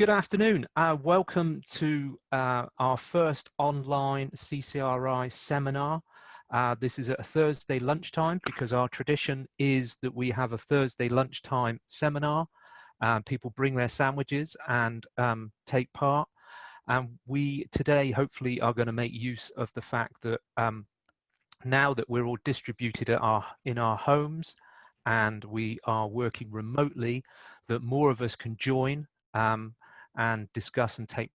Good afternoon. Welcome to our first online CCRI seminar. This is at a Thursday lunchtime because our tradition is that we have a Thursday lunchtime seminar. People bring their sandwiches and take part. And we today hopefully are going to make use of the fact that now that we're all distributed in our homes and we are working remotely, that more of us can join and discuss and take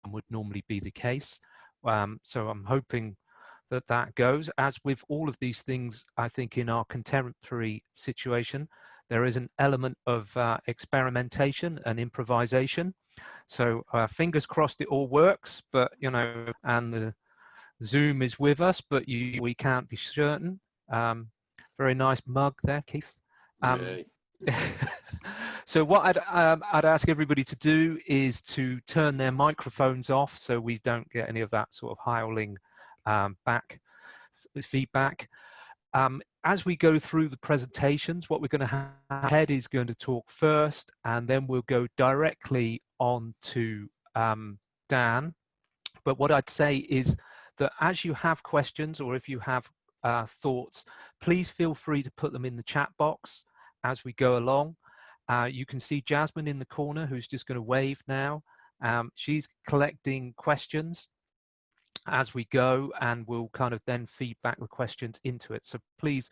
would normally be the case. So I'm hoping that that goes. As with all of these things, I think in our contemporary situation, there is an element of experimentation and improvisation. So fingers crossed it all works, but you know, and the Zoom is with us, but we can't be certain. Very nice mug there, Keith. So what I'd ask everybody to do is to turn their microphones off so we don't get any of that sort of howling feedback. As we go through the presentations, what we're going to have, Ped is going to talk first, and then we'll go directly on to Dan. But what I'd say is that as you have questions or if you have thoughts, please feel free to put them in the chat box as we go along. You can see Jasmine in the corner who's just going to wave now. She's collecting questions as we go, and we'll kind of then feed back the questions into it. So please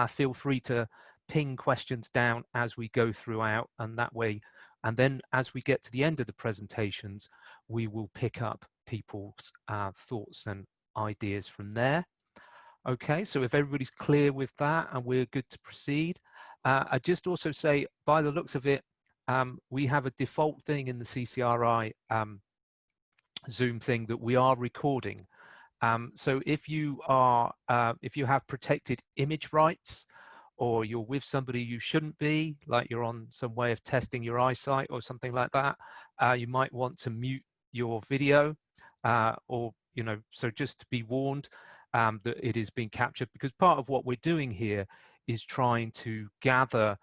feel free to ping questions down as we go throughout, and that way, and then as we get to the end of the presentations, we will pick up people's thoughts and ideas from there. Okay, so if everybody's clear with that and we're good to proceed, I just also say, by the looks of it, we have a default thing in the CCRI Zoom thing that we are recording. So if you have protected image rights, or you're with somebody you shouldn't be, like you're on some way of testing your eyesight or something like that, you might want to mute your video, or you know, so just to be warned that it is being captured, because part of what we're doing here is trying to gather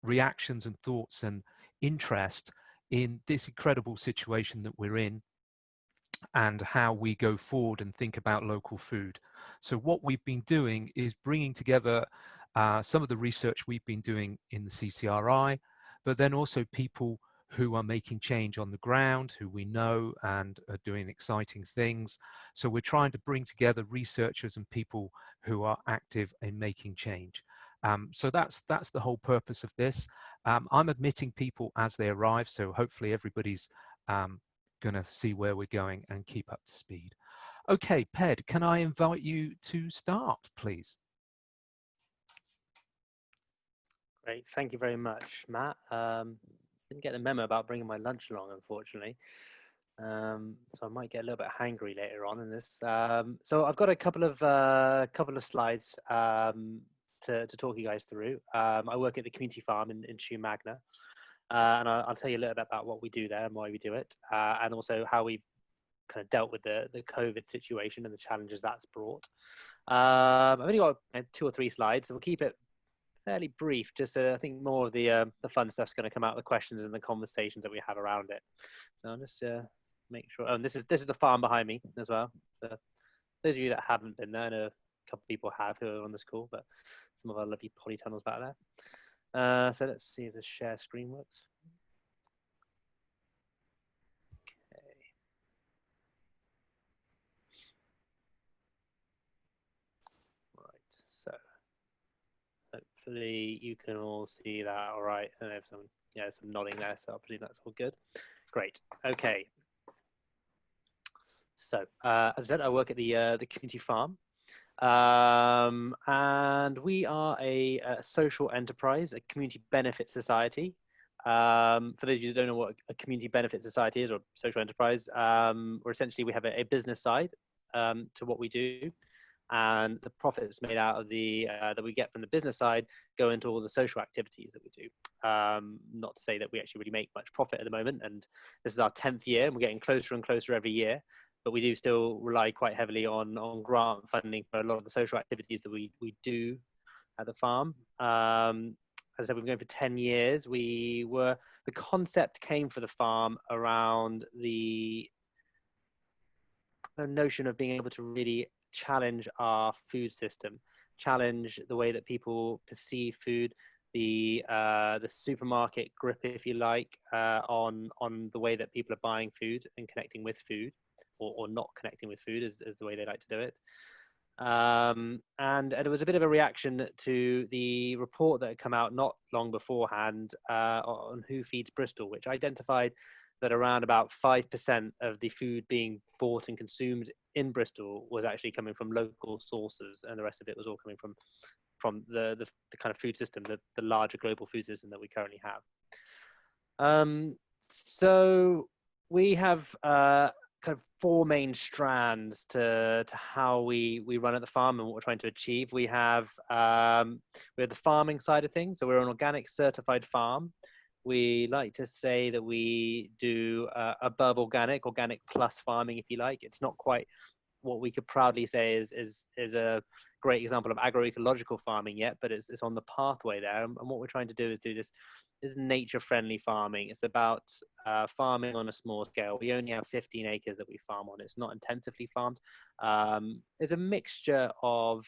reactions and thoughts and interest in this incredible situation that we're in and how we go forward and think about local food. So what we've been doing is bringing together some of the research we've been doing in the CCRI, but then also people who are making change on the ground, who we know and are doing exciting things. So we're trying to bring together researchers and people who are active in making change. So that's the whole purpose of this. I'm admitting people as they arrive, so hopefully everybody's going to see where we're going and keep up to speed. Okay, Ped, can I invite you to start, please? Great, thank you very much, Matt. Didn't get the memo about bringing my lunch along, unfortunately. So I might get a little bit hangry later on in this. So I've got a couple of slides to talk you guys through. I work at the community farm in Chew Magna, and I'll tell you a little bit about what we do there and why we do it, and also how we've kind of dealt with the COVID situation and the challenges that's brought. I've only got 2 or 3 slides, so we'll keep it fairly brief. Just I think more of the fun stuff's going to come out of the questions and the conversations that we have around it. So I'll just make sure. Oh, and this is the farm behind me as well. So those of you that haven't been there, I know a couple of people have who are on this call, but some of our lovely polytunnels back there. So let's see if the share screen works. Okay. Right. So hopefully you can all see that all right. I don't know if some, yeah, some nodding there, so I believe that's all good. Great. Okay. So as I said, I work at the community farm, and we are a social enterprise, a community benefit society. For those of you who don't know what a community benefit society is or social enterprise, or essentially we have a business side to what we do. And the profits made out of the that we get from the business side go into all the social activities that we do. Not to say that we actually really make much profit at the moment, and this is our 10th year, and we're getting closer and closer every year. But we do still rely quite heavily on grant funding for a lot of the social activities that we do at the farm. as I said, we've been going for 10 years. The concept came for the farm around the notion of being able to really challenge our food system, challenge the way that people perceive food, the supermarket grip, if you like, on the way that people are buying food and connecting with food, or not connecting with food, is the way they like to do it. And it was a bit of a reaction to the report that had come out not long beforehand on Who Feeds Bristol, which identified that around about 5% of the food being bought and consumed in Bristol was actually coming from local sources, and the rest of it was all coming from the kind of food system, the larger global food system that we currently have. So we have kind of four main strands to how we run at the farm and what we're trying to achieve. We have the farming side of things. So we're an organic certified farm. We like to say that we do above organic plus farming, if you like. It's not quite what we could proudly say is a great example of agroecological farming yet, but it's on the pathway there. And what we're trying to do is do this nature-friendly farming. It's about farming on a small scale. We only have 15 acres that we farm on. It's not intensively farmed. There's a mixture of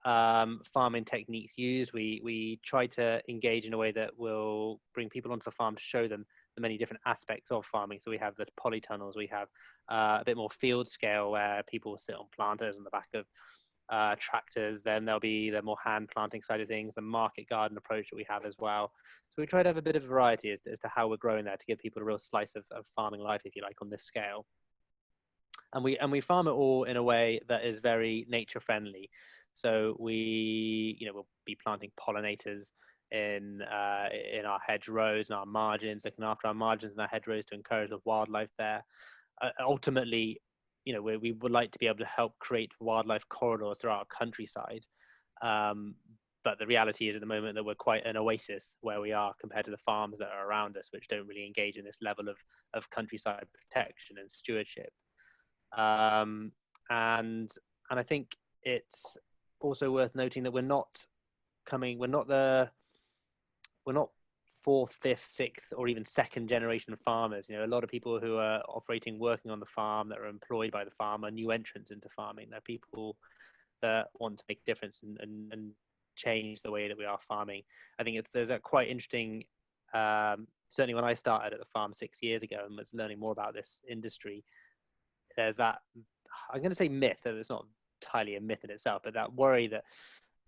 farming techniques used. We try to engage in a way that will bring people onto the farm to show them the many different aspects of farming. So we have the polytunnels, we have a bit more field scale where people will sit on planters on the back of tractors. Then there'll be the more hand planting side of things, the market garden approach that we have as well. So we try to have a bit of variety as to how we're growing there to give people a real slice of farming life, if you like, on this scale. And we farm it all in a way that is very nature friendly. So we'll be planting pollinators in our hedgerows and our margins, looking after our margins and our hedgerows to encourage the wildlife there. Ultimately, we would like to be able to help create wildlife corridors throughout our countryside. But the reality is at the moment that we're quite an oasis where we are compared to the farms that are around us, which don't really engage in this level of countryside protection and stewardship. And I think it's also worth noting that we're not fourth, fifth, sixth, or even second generation farmers. A lot of people who are working on the farm, that are employed by the farm, are new entrants into farming. They're people that want to make a difference and change the way that we are farming. I think there's a quite interesting, certainly when I started at the farm 6 years ago and was learning more about this industry, there's that, I'm going to say myth, that it's not entirely a myth in itself, but that worry that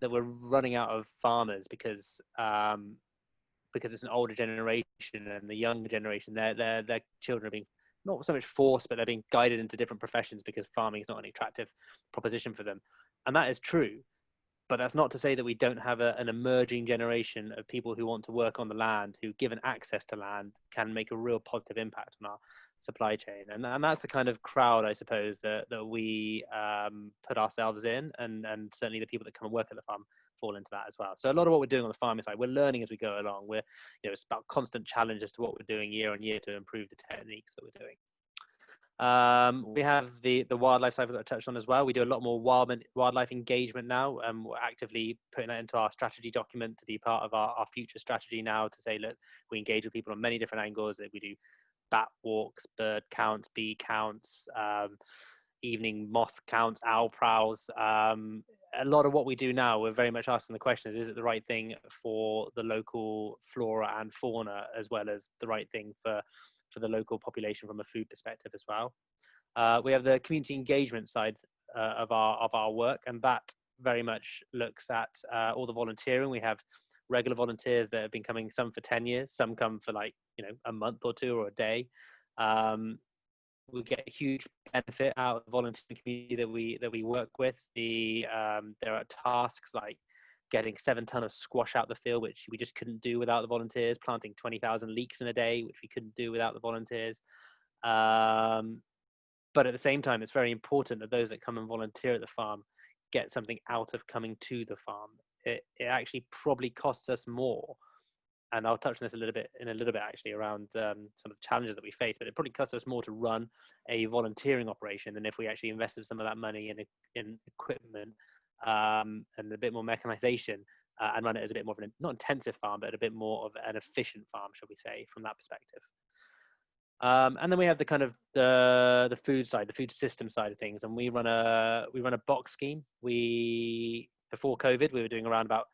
we're running out of farmers because it's an older generation, and the younger generation, their children are being not so much forced, but they're being guided into different professions because farming is not an attractive proposition for them. And that is true, but that's not to say that we don't have an emerging generation of people who want to work on the land, who, given access to land, can make a real positive impact on our supply chain. And that's the kind of crowd, I suppose, that we put ourselves in, and certainly the people that come and work at the farm fall into that as well. So a lot of what we're doing on the farming side, we're learning as we go along. It's about constant challenge as to what we're doing year on year to improve the techniques that we're doing. We have the wildlife side that I touched on as well. We do a lot more wildlife engagement now. We're actively putting that into our strategy document to be part of our future strategy now, to say, look, we engage with people on many different angles. That we do bat walks, bird counts, bee counts, evening moth counts, owl prowls. A lot of what we do now, we're very much asking the question, is it the right thing for the local flora and fauna, as well as the right thing for the local population from a food perspective as well. We have the community engagement side of our work, and that very much looks at all the volunteering. We have regular volunteers that have been coming, some for 10 years, some come for a month or two or a day. We get a huge benefit out of the volunteering community that we work with. There are tasks like getting 7 tons of squash out the field, which we just couldn't do without the volunteers, planting 20,000 leeks in a day, which we couldn't do without the volunteers. But at the same time, it's very important that those that come and volunteer at the farm get something out of coming to the farm. It actually probably costs us more, and I'll touch on this in a little bit actually, around some of the challenges that we face, but it probably costs us more to run a volunteering operation than if we actually invested some of that money in equipment and a bit more mechanization and run it as a bit more of an, not intensive farm, but a bit more of an efficient farm, shall we say, from that perspective. And then we have the kind of the food side, the food system side of things, and we run a box scheme. Before COVID, we were doing around about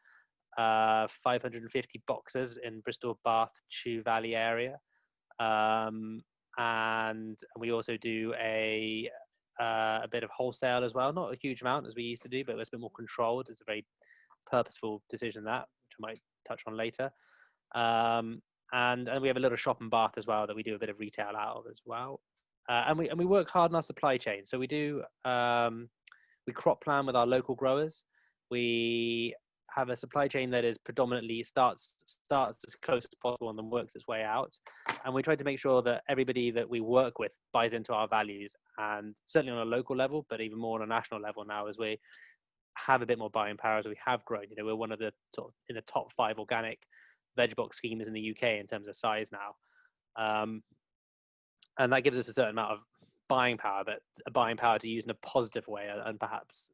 550 boxes in Bristol, Bath, Chew Valley area, and we also do a bit of wholesale as well. Not a huge amount as we used to do, but it's a bit more controlled. It's a very purposeful decision, that, which I might touch on later. And we have a little shop in Bath as well that we do a bit of retail out of as well. And we work hard in our supply chain. So we do we crop plan with our local growers. We have a supply chain that is predominantly starts as close as possible and then works its way out. And we try to make sure that everybody that we work with buys into our values, and certainly on a local level, but even more on a national level now, as we have a bit more buying power, as we have grown. You know, we're one of the in the top 5 organic veg box schemes in the UK in terms of size now. And that gives us a certain amount of buying power, but a buying power to use in a positive way, and perhaps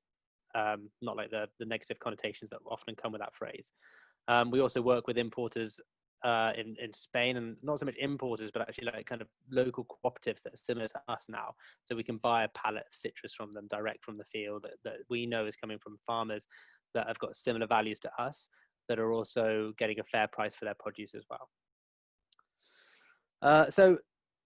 not like the negative connotations that often come with that phrase. We also work with importers in Spain, and not so much importers, but actually like kind of local cooperatives that are similar to us now. So we can buy a pallet of citrus from them direct from the field that we know is coming from farmers that have got similar values to us, that are also getting a fair price for their produce as well. So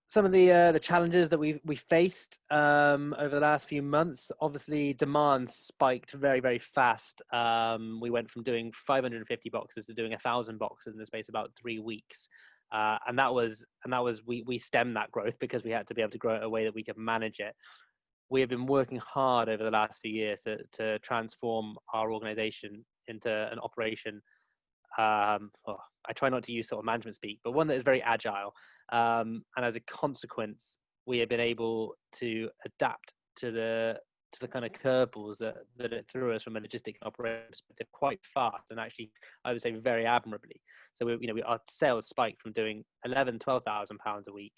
some of the challenges that we faced over the last few months, obviously demand spiked very, very fast. We went from doing 550 boxes to doing 1,000 boxes in the space of about 3 weeks. And that was we stemmed that growth because we had to be able to grow it in a way that we could manage it. We have been working hard over the last few years to transform our organization into an operation. I try not to use sort of management speak, but one that is very agile. And as a consequence, we have been able to adapt to the kind of curveballs that it threw us from a logistic operation perspective quite fast, and actually, I would say very admirably. So our sales spiked from doing 12,000 pounds a week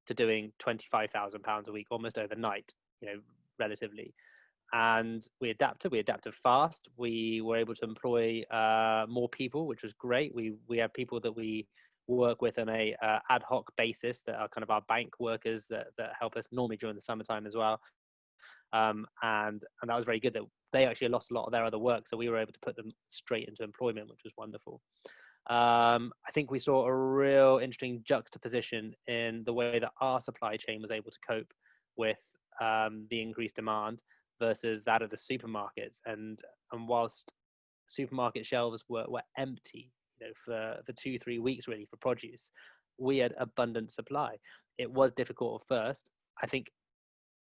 to doing 25,000 pounds a week almost overnight, relatively. And we adapted fast. We were able to employ more people, which was great. We have people that we work with on a ad hoc basis that are kind of our bank workers that help us normally during the summertime as well. And that was very good that they actually lost a lot of their other work, so we were able to put them straight into employment, which was wonderful. I think we saw a real interesting juxtaposition in the way that our supply chain was able to cope with the increased demand versus that of the supermarkets. And whilst supermarket shelves were empty, for 2-3 weeks really for produce, we had abundant supply. It was difficult at first. I think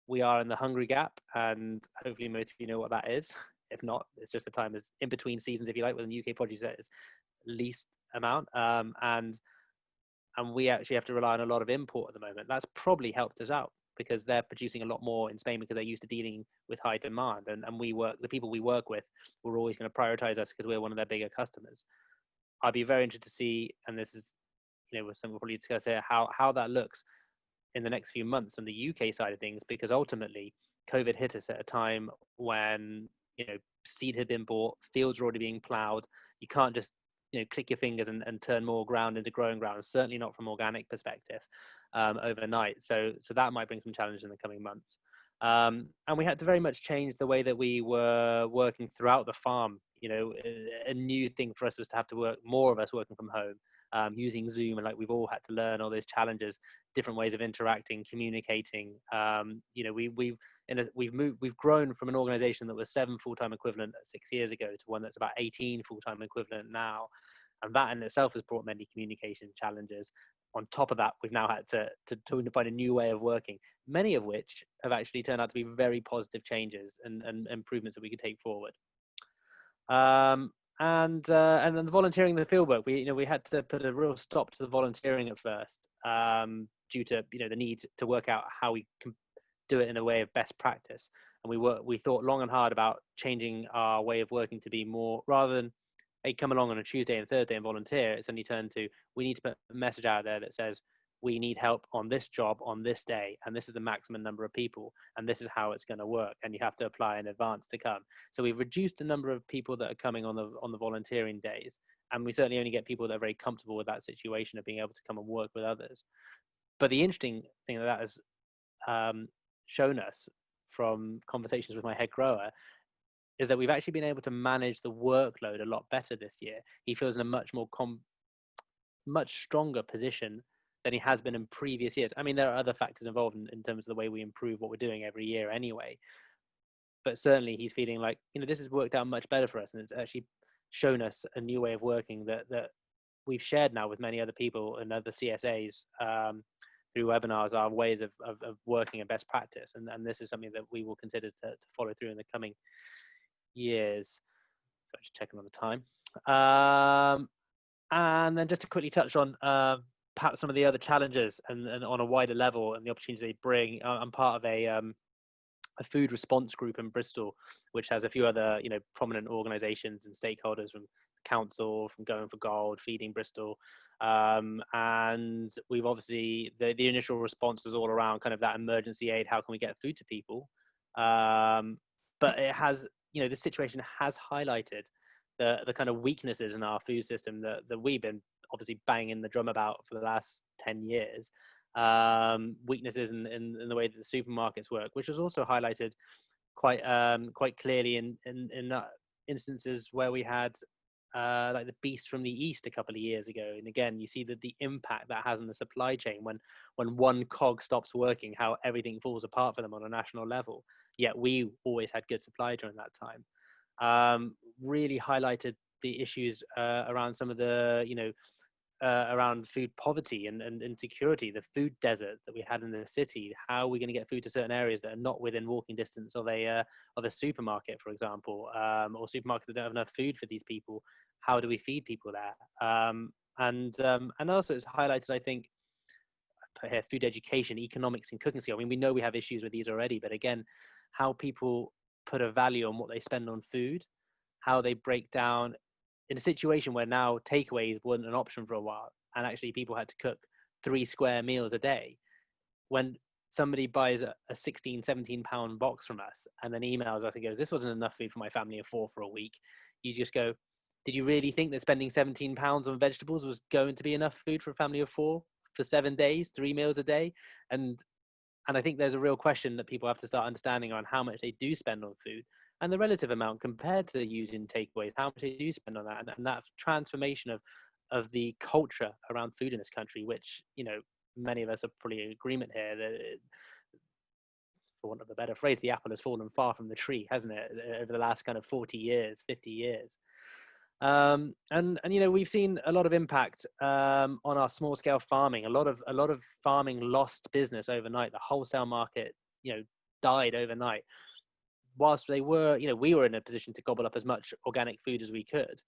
we are in the hungry gap, and hopefully most of you know what that is. If not, it's just the time is in between seasons, if you like, when the UK produce is least amount, and we actually have to rely on a lot of import at the moment. That's probably helped us out because they're producing a lot more in Spain because they're used to dealing with high demand, and the people we work with, we're always going to prioritize us because we're one of their bigger customers. I'd be very interested to see, and this is something we'll probably discuss here, how that looks in the next few months on the UK side of things, because ultimately COVID hit us at a time when seed had been bought, fields were already being plowed. You can't just click your fingers and turn more ground into growing ground, certainly not from organic perspective overnight. So that might bring some challenges in the coming months. And we had to very much change the way that we were working throughout the farm. A new thing for us was to have to work, more of us working from home, using Zoom, and we've all had to learn all those challenges, different ways of interacting, communicating. We've grown from an organization that was 7 full-time equivalent 6 years ago to one that's about 18 full-time equivalent now, and that in itself has brought many communication challenges. On top of that, we've now had to find a new way of working, many of which have actually turned out to be very positive changes and improvements that we could take forward. And then the volunteering in the fieldwork, we had to put a real stop to the volunteering at first, due to the need to work out how we can do it in a way of best practice. And we thought long and hard about changing our way of working to be more, rather than hey, come along on a Tuesday and Thursday and volunteer, it suddenly turned to, we need to put a message out there that says, we need help on this job on this day, and this is the maximum number of people, and this is how it's going to work, and you have to apply in advance to come. So we've reduced the number of people that are coming on the volunteering days, and we certainly only get people that are very comfortable with that situation of being able to come and work with others. But the interesting thing that has shown us from conversations with my head grower is that we've actually been able to manage the workload a lot better this year. He feels in a much stronger position than he has been in previous years. I mean, there are other factors involved in terms of the way we improve what we're doing every year anyway. But certainly he's feeling like, this has worked out much better for us. And it's actually shown us a new way of working that we've shared now with many other people and other CSAs through webinars, our ways of working and best practice. And this is something that we will consider to follow through in the coming years. So just checking on the time. And then just to quickly touch on perhaps some of the other challenges and on a wider level and the opportunities they bring. I'm part of a food response group in Bristol, which has a few other prominent organisations and stakeholders from council, from Going for Gold, Feeding Bristol, and we've obviously the initial response is all around kind of that emergency aid. How can we get food to people? But it has, this situation has highlighted the kind of weaknesses in our food system that we've been obviously banging the drum about for the last 10 years. Weaknesses in the way that the supermarkets work, which was also highlighted quite clearly in instances where we had like the beast from the east a couple of years ago. And again, you see that the impact that has on the supply chain when one cog stops working, how everything falls apart for them on a national level. Yet we always had good supply during that time. Really highlighted the issues around some of the around food poverty and insecurity, the food desert that we had in the city. How are we going to get food to certain areas that are not within walking distance of a supermarket, for example, or supermarkets that don't have enough food for these people? How do we feed people there? And also it's highlighted, I think, I put here food education, economics, and cooking skill. I mean, we know we have issues with these already, but again, how people put a value on what they spend on food, how they break down in a situation where now takeaways weren't an option for a while, and actually people had to cook 3 square meals a day. When somebody buys a 16, 17 pound box from us and then emails us and goes, this wasn't enough food for my family of 4 for a week, you just go, did you really think that spending 17 pounds on vegetables was going to be enough food for a family of 4 for 7 days, 3 meals a day? And I think there's a real question that people have to start understanding on how much they do spend on food and the relative amount compared to using takeaways, how much they do spend on that. And that transformation of the culture around food in this country, which, many of us are probably in agreement here that, for want of a better phrase, the apple has fallen far from the tree, hasn't it, over the last kind of 40 years, 50 years. And we've seen a lot of impact on our small scale farming. A lot of farming lost business overnight. The wholesale market, died overnight. Whilst they were, we were in a position to gobble up as much organic food as we could.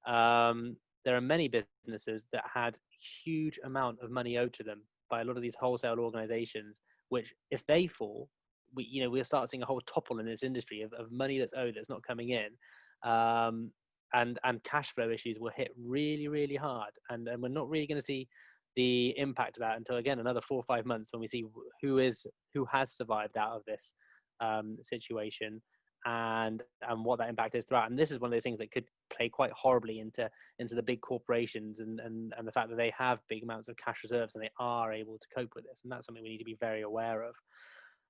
There are many businesses that had huge amount of money owed to them by a lot of these wholesale organizations, which if they fall, we'll start seeing a whole topple in this industry of money that's owed that's not coming in. And cash flow issues will hit really, really hard. And we're not really going to see the impact of that until, again, another 4 or 5 months when we see who has survived out of this situation and what that impact is throughout. And this is one of those things that could play quite horribly into the big corporations and the fact that they have big amounts of cash reserves and they are able to cope with this. And that's something we need to be very aware of.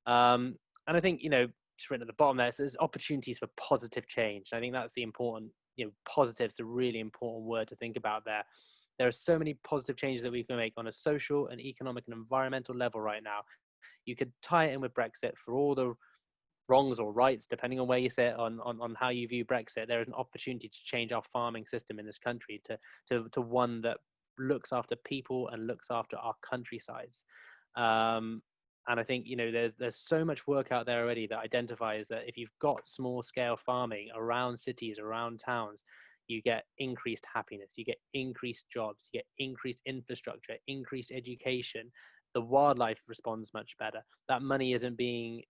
And I think, just written at the bottom there's opportunities for positive change. I think that's the important, positive's a really important word to think about there. There are so many positive changes that we can make on a social and economic and environmental level right now. You could tie it in with Brexit for all the wrongs or rights, depending on where you sit on how you view Brexit. There is an opportunity to change our farming system in this country to one that looks after people and looks after our countrysides. And I think, there's so much work out there already that identifies that if you've got small scale farming around cities, around towns, you get increased happiness, you get increased jobs, you get increased infrastructure, increased education. The wildlife responds much better. That money isn't being,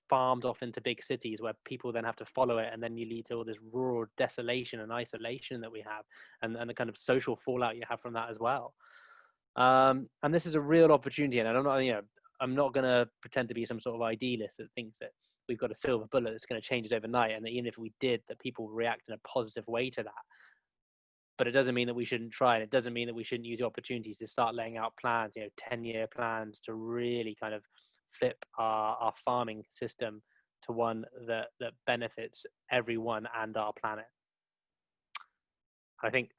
farmed off into big cities where people then have to follow it, and then you lead to all this rural desolation and isolation that we have, and the kind of social fallout you have from that as well. And this is a real opportunity, and I'm not, I'm not going to pretend to be some sort of idealist that thinks that we've got a silver bullet that's going to change it overnight, and that even if we did, that people react in a positive way to that. But it doesn't mean that we shouldn't try, and it doesn't mean that we shouldn't use the opportunities to start laying out plans, 10-year plans to really kind of flip our farming system to one that benefits everyone and our planet. I think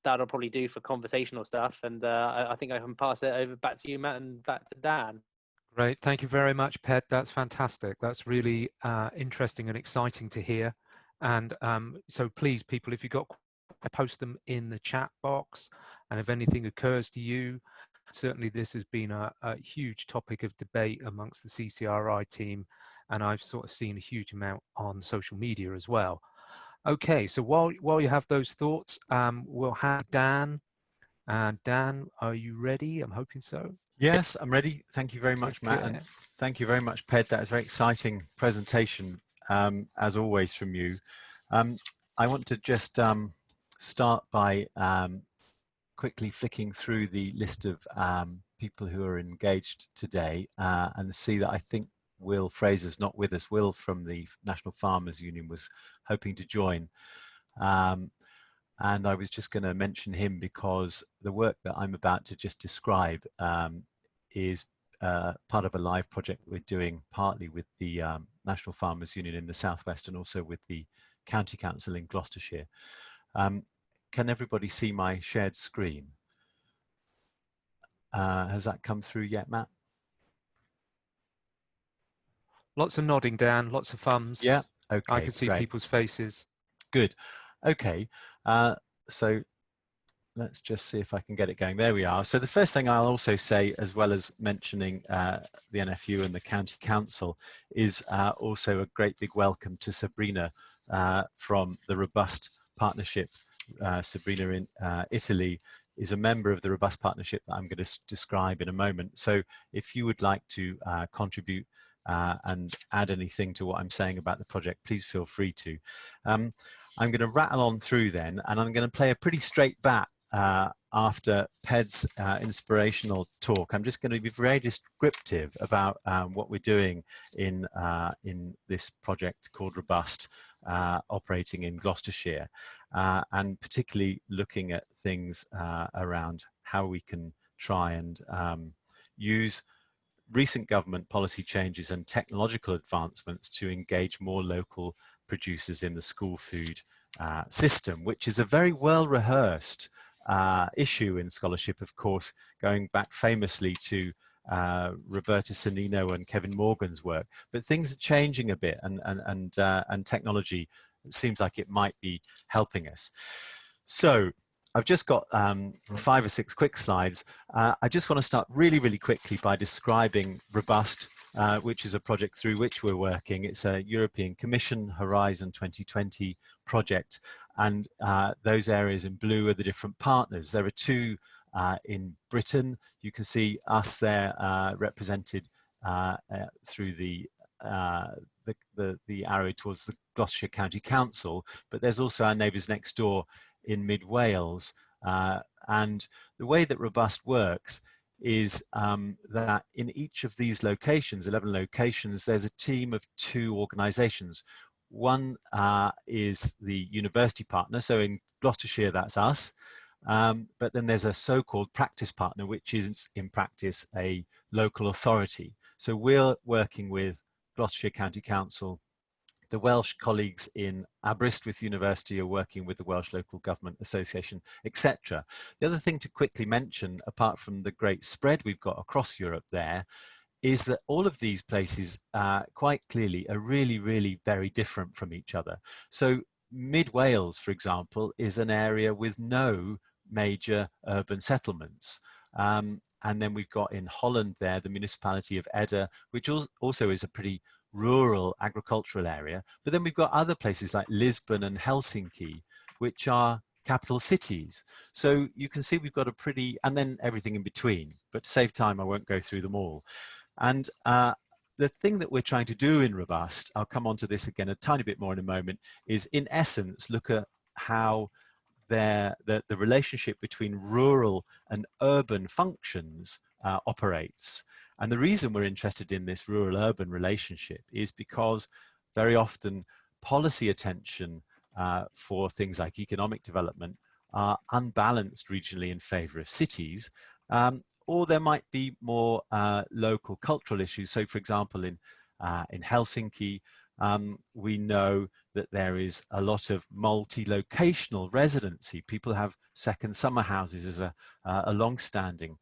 that'll probably do for conversational stuff, and I think I can pass it over back to you, Matt, and back to Dan. Great, thank you very much, Ped. That's fantastic. That's really interesting and exciting to hear. And so please, people, if you've got, post them in the chat box. And if anything occurs to you, certainly this has been a huge topic of debate amongst the CCRI team. And I've sort of seen a huge amount on social media as well. Okay, so while you have those thoughts, we'll have Dan. Dan, are you ready? I'm hoping so. Yes, I'm ready. Thank you very much, Matt. And thank you very much, Ped. That was a very exciting presentation, as always, from you. I want to just start by quickly flicking through the list of people who are engaged today and see that I think Will Fraser's not with us. Will from the National Farmers Union was hoping to join. And I was just going to mention him because the work that I'm about to just describe is part of a live project we're doing partly with the National Farmers Union in the Southwest and also with the County Council in Gloucestershire. Can everybody see my shared screen? Has that come through yet, Matt? Lots of nodding, Dan, lots of thumbs. Yeah, okay, I can see people's faces. Good, okay. So let's just see if I can get it going. There we are. So the first thing I'll also say, as well as mentioning the NFU and the County Council, is also a great big welcome to Sabrina from the Robust Partnership. Sabrina in Italy is a member of the Robust Partnership that I'm going to describe in a moment. So if you would like to contribute and add anything to what I'm saying about the project, please feel free to. I'm going to rattle on through then, and I'm going to play a pretty straight bat after Ped's inspirational talk. I'm just going to be very descriptive about what we're doing in this project called Robust, operating in Gloucestershire, and particularly looking at things around how we can try and use recent government policy changes and technological advancements to engage more local producers in the school food system, which is a very well rehearsed issue in scholarship, of course, going back famously to Roberta Cennino and Kevin Morgan's work. But things are changing a bit, and technology seems like it might be helping us. So I've just got 5 or 6 quick slides. I just want to start really, really quickly by describing Robust, which is a project through which we're working. It's a European Commission Horizon 2020 project, and those areas in blue are the different partners. There are 2 in Britain. You can see us there represented through the arrow towards the Gloucestershire County Council, but there's also our neighbours next door in mid Wales, and the way that Robust works is that in each of these locations, 11 locations, there's a team of 2 organisations. One is the university partner, so in Gloucestershire that's us, but then there's a so-called practice partner, which is in practice a local authority. So we're working with Gloucestershire County Council. The Welsh colleagues in Aberystwyth University are working with the Welsh Local Government Association, etc. The other thing to quickly mention, apart from the great spread we've got across Europe there, is that all of these places quite clearly are really, really very different from each other. So mid Wales, for example, is an area with no major urban settlements. And then we've got in Holland there, the municipality of Edda, which also is a pretty rural agricultural area. But then we've got other places like Lisbon and Helsinki, which are capital cities. So you can see we've got a pretty, and then everything in between. But to save time, I won't go through them all. And the thing that we're trying to do in Robust, I'll come on to this again a tiny bit more in a moment, is in essence, look at how the relationship between rural and urban functions operates. And the reason we're interested in this rural-urban relationship is because very often policy attention for things like economic development are unbalanced regionally in favor of cities, or there might be more local cultural issues. So for example, in Helsinki, we know that there is a lot of multi-locational residency. People have second summer houses as a long-standing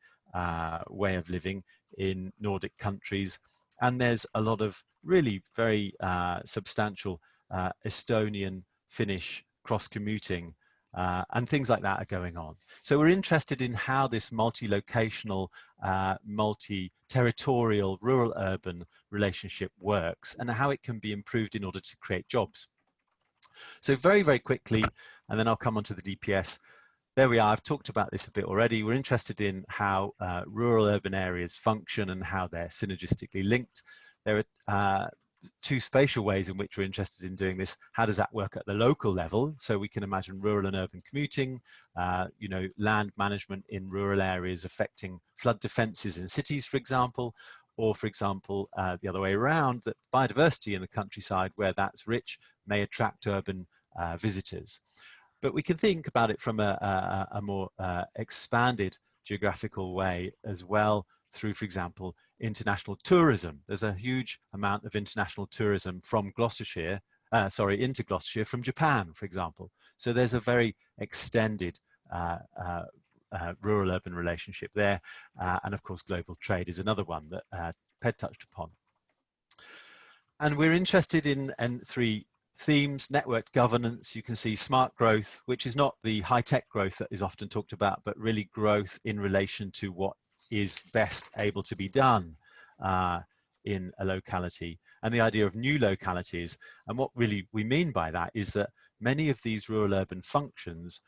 way of living in Nordic countries. And there's a lot of really very substantial Estonian, Finnish cross-commuting and things like that are going on. So we're interested in how this multi-locational, multi-territorial, rural-urban relationship works and how it can be improved in order to create jobs. So very, very quickly, and then I'll come on to the DPS. There we are. I've talked about this a bit already. We're interested in how rural-urban areas function and how they're synergistically linked. There are two spatial ways in which we're interested in doing this. How does that work at the local level? So we can imagine rural and urban commuting, you know, land management in rural areas affecting flood defenses in cities, for example, or for example, the other way around, that biodiversity in the countryside where that's rich may attract urban visitors. But we can think about it from a more expanded geographical way as well through, for example, international tourism. There's a huge amount of international tourism from Gloucestershire, into Gloucestershire from Japan, for example. So there's a very extended rural-urban relationship there. And of course, global trade is another one that Ped touched upon. And we're interested in three themes: networked governance. You can see smart growth, which is not the high-tech growth that is often talked about, but really growth in relation to what is best able to be done in a locality, and the idea of new localities. And what really we mean by that is that many of these rural urban functions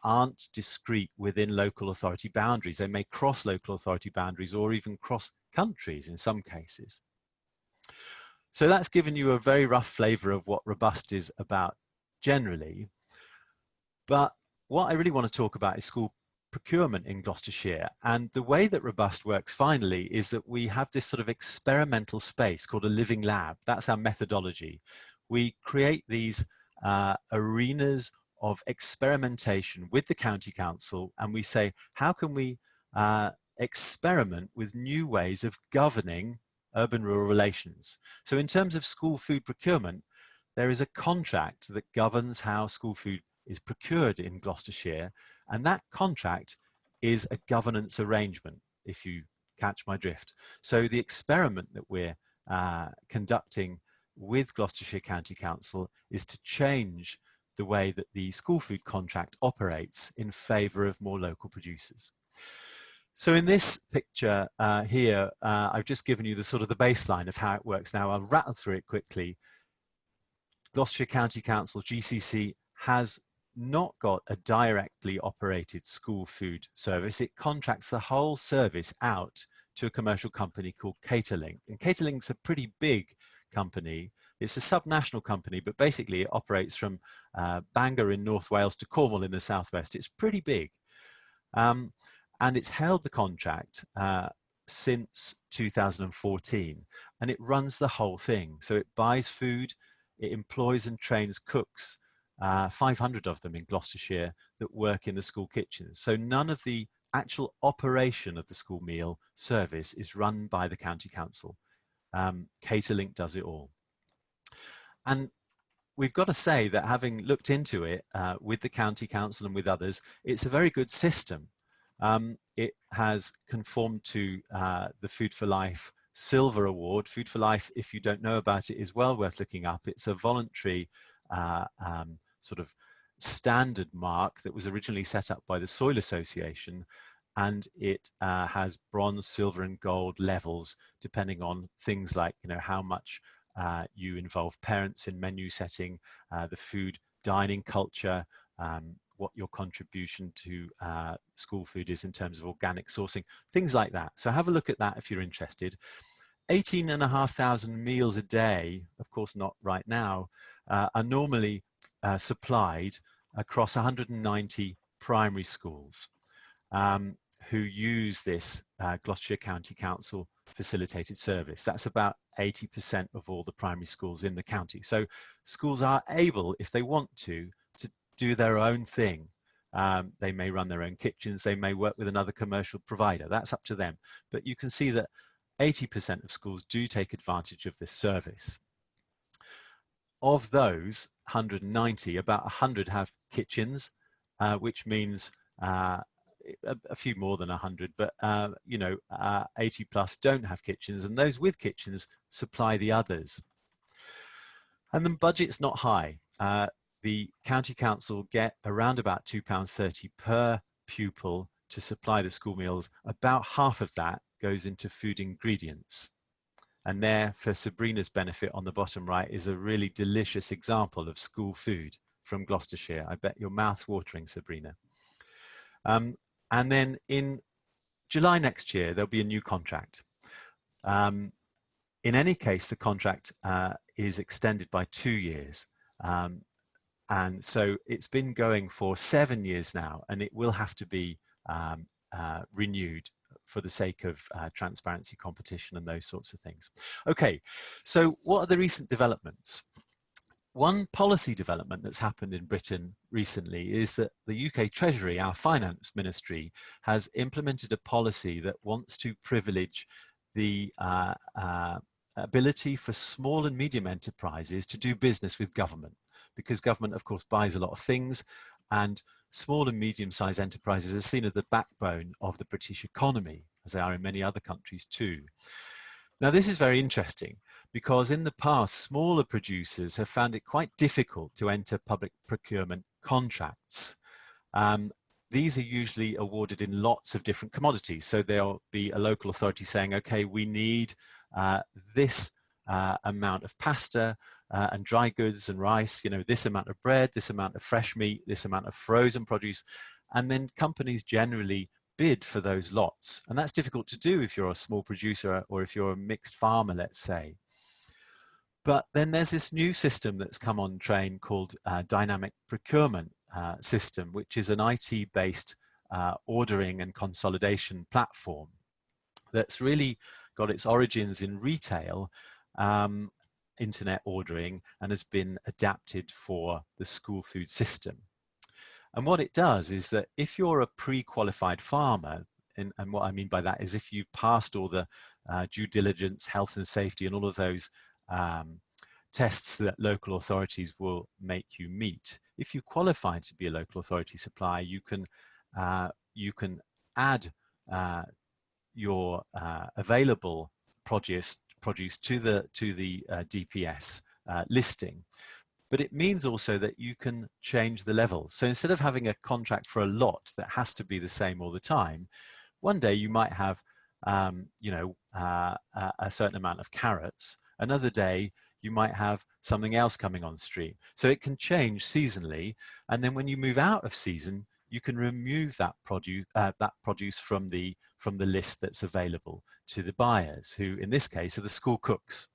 aren't discrete within local authority boundaries. They may cross local authority boundaries or even cross countries in some cases. So that's given you a very rough flavor of what Robust is about generally. But what I really want to talk about is school procurement in Gloucestershire. And the way that Robust works finally is that we have this sort of experimental space called a living lab. That's our methodology. We create these arenas of experimentation with the county council, and we say, how can we experiment with new ways of governing urban-rural relations? So in terms of school food procurement, there is a contract that governs how school food is procured in Gloucestershire, and that contract is a governance arrangement, if you catch my drift. So the experiment that we're conducting with Gloucestershire County Council is to change the way that the school food contract operates in favour of more local producers. So in this picture here, I've just given you the sort of the baseline of how it works. Now I'll rattle through it quickly. Gloucestershire County Council, GCC, has not got a directly operated school food service. It contracts the whole service out to a commercial company called Caterlink. And Caterlink's a pretty big company. It's a subnational company, but basically it operates from Bangor in North Wales to Cornwall in the southwest. It's pretty big. And it's held the contract since 2014, and it runs the whole thing. So it buys food, it employs and trains cooks, 500 of them in Gloucestershire that work in the school kitchens. So none of the actual operation of the school meal service is run by the county council. Caterlink does it all. And we've got to say that having looked into it with the county council and with others, it's a very good system. It has conformed to the Food for Life Silver Award. Food for Life, if you don't know about it, is well worth looking up. It's a voluntary sort of standard mark that was originally set up by the Soil Association, and it has bronze, silver and gold levels depending on things like, you know, how much you involve parents in menu setting, the food dining culture, what your contribution to school food is in terms of organic sourcing, things like that. So have a look at that if you're interested. 18,500 meals a day, of course not right now, are normally supplied across 190 primary schools who use this Gloucestershire County Council facilitated service. That's about 80% of all the primary schools in the county. So schools are able, if they want to do their own thing. They may run their own kitchens, they may work with another commercial provider, that's up to them. But you can see that 80% of schools do take advantage of this service. Of those 190, about 100 have kitchens, which means a few more than 100, but 80 plus don't have kitchens, and those with kitchens supply the others. And the budget's not high. The county council get around about £2.30 per pupil to supply the school meals. About half of that goes into food ingredients. And there, for Sabrina's benefit on the bottom right, is a really delicious example of school food from Gloucestershire. I bet your mouth's watering, Sabrina. And then in July next year, there'll be a new contract. In any case, the contract is extended by 2 years. And so it's been going for 7 years now, and it will have to be renewed for the sake of transparency, competition, and those sorts of things. Okay, so what are the recent developments? One policy development that's happened in Britain recently is that the UK Treasury, our finance ministry, has implemented a policy that wants to privilege the ability for small and medium enterprises to do business with government, because government, of course, buys a lot of things, and small and medium-sized enterprises are seen as the backbone of the British economy, as they are in many other countries too. Now, this is very interesting because in the past, smaller producers have found it quite difficult to enter public procurement contracts. These are usually awarded in lots of different commodities. So there'll be a local authority saying, okay, we need this amount of pasta and dry goods and rice, this amount of bread, this amount of fresh meat, this amount of frozen produce. And then companies generally bid for those lots. And that's difficult to do if you're a small producer or if you're a mixed farmer, let's say. But then there's this new system that's come on train called dynamic procurement system, which is an IT-based ordering and consolidation platform that's really got its origins in retail, internet ordering, and has been adapted for the school food system. And what it does is that if you're a pre-qualified farmer, and what I mean by that is if you've passed all the due diligence, health and safety, and all of those tests that local authorities will make you meet, if you qualify to be a local authority supplier, you can add your available produce to the DPS listing. But it means also that you can change the level. So instead of having a contract for a lot that has to be the same all the time, one day you might have a certain amount of carrots. Another day you might have something else coming on stream. So it can change seasonally. And then when you move out of season, you can remove that produce from the list that's available to the buyers, who in this case are the school cooks.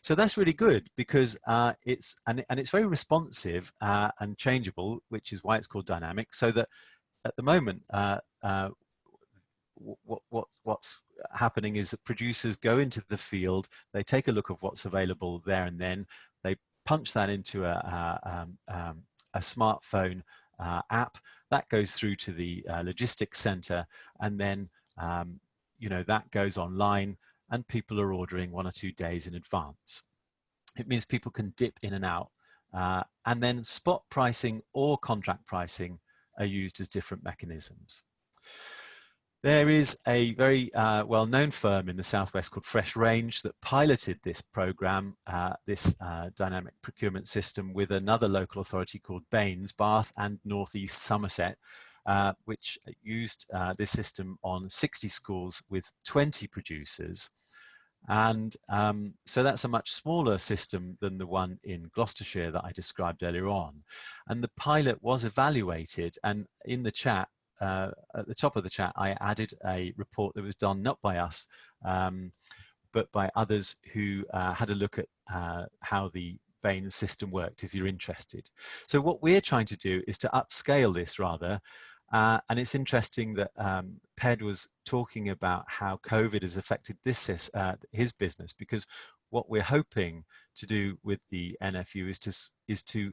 So that's really good because it's very responsive and changeable, which is why it's called dynamic. So that at the moment, what's happening is that producers go into the field, they take a look of what's available there and then, they punch that into a smartphone app that goes through to the logistics center, and then that goes online, and people are ordering 1 or 2 days in advance. It means people can dip in and out, and then spot pricing or contract pricing are used as different mechanisms. There is a very well-known firm in the Southwest called Fresh Range that piloted this program, this dynamic procurement system, with another local authority called Baines, Bath and North East Somerset, which used this system on 60 schools with 20 producers. And so that's a much smaller system than the one in Gloucestershire that I described earlier on. And the pilot was evaluated, and in the chat, at the top of the chat, I added a report that was done not by us, but by others who had a look at how the vein the system worked if you're interested. So what we're trying to do is to upscale this rather. And it's interesting that Ped was talking about how COVID has affected his business, because what we're hoping to do with the NFU is to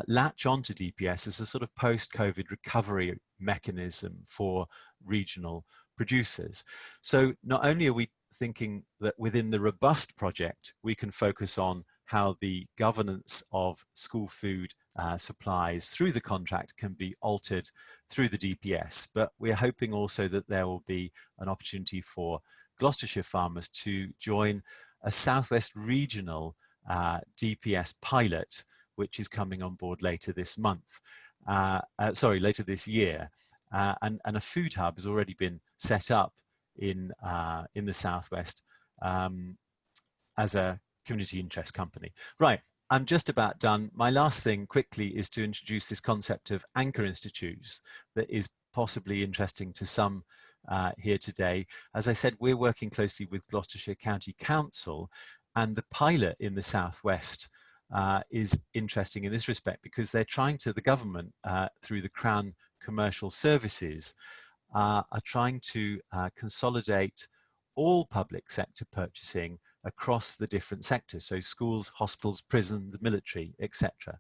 latch onto DPS as a sort of post-COVID recovery mechanism for regional producers. So not only are we thinking that within the Robust project, we can focus on how the governance of school food supplies through the contract can be altered through the DPS, but we're hoping also that there will be an opportunity for Gloucestershire farmers to join a Southwest regional DPS pilot, which is coming on board later this month, later this year. And a food hub has already been set up in the Southwest as a community interest company. Right, I'm just about done. My last thing quickly is to introduce this concept of anchor institutes that is possibly interesting to some here today. As I said, we're working closely with Gloucestershire County Council, and the pilot in the Southwest is interesting in this respect because they're trying to, the government through the Crown Commercial Services are trying to consolidate all public sector purchasing across the different sectors, so schools, hospitals, prisons, the military, etc.